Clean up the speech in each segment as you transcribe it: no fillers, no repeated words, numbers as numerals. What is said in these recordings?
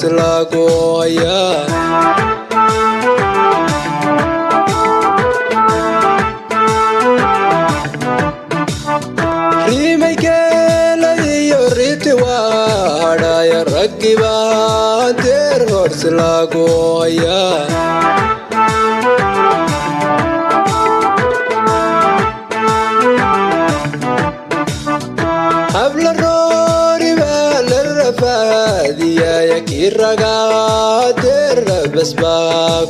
lagoya Rimay keladiyo riti wadaya ragiba der hors lagoya Habla rori bala rafadiya yakiraga der basba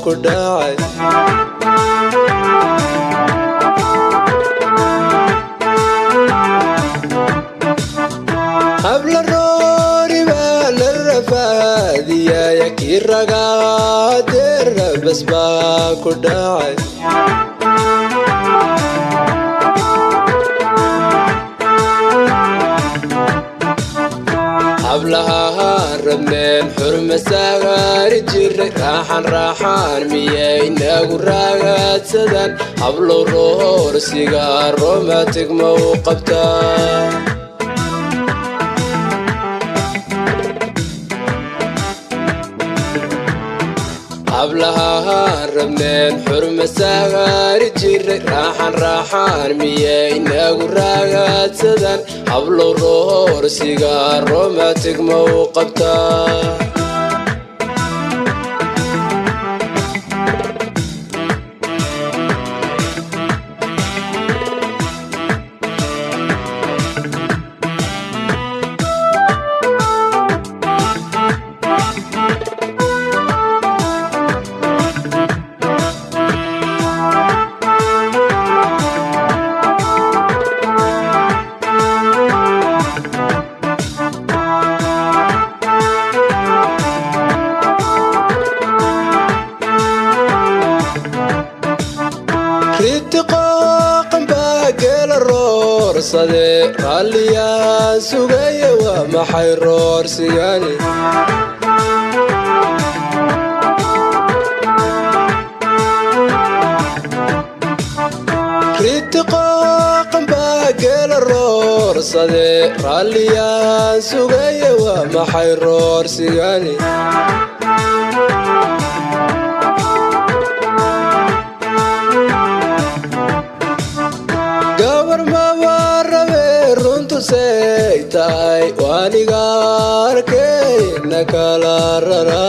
kudai Habla rori bala rafadiya yakiraga der basba kudai Hablaha rabneen xurma sagaari jiray raaxan miyayna guraagaadsadan hablo roorsiga romantic ma u qabtaa Hablaha rabneen xurma sagaari jiray raaxan miyayna guraagaadsadan hablo roorsiga romantic ma u qabtaa صدي راليا سوغايا وما حيرور سياني ريتقاق باقي الرور صدي راليا سوغايا وما حيرور سياني Saytay wanigar ke nakalarara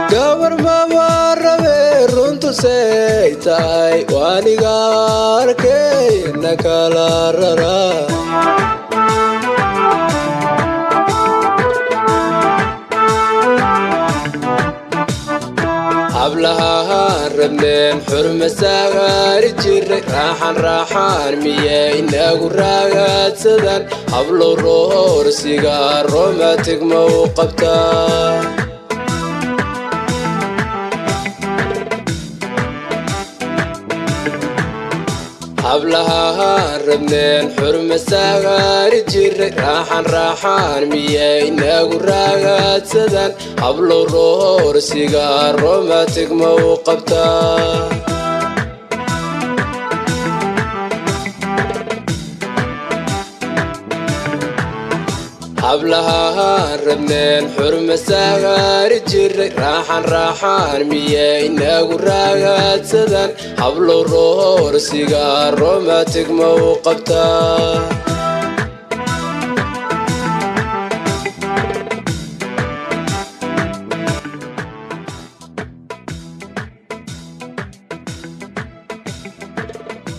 Gabar mawarabe runtu saytay wanigar ke nakalarara Hablaha rabneen xurma sagaari jiray raaxan miyayna guraagaadsadan hablo roorsiga romantic ma u qabtaa Hablaha rabneen xurma sagaari jiray raaxan miyayna guraagaadsadan hablo roorsiga romantic ma u qabtaa Hablaha rabneen xurma sagaari jiray raaxan miyayna guraagaadsadan hablo roorsiga romantic ma u qabtaa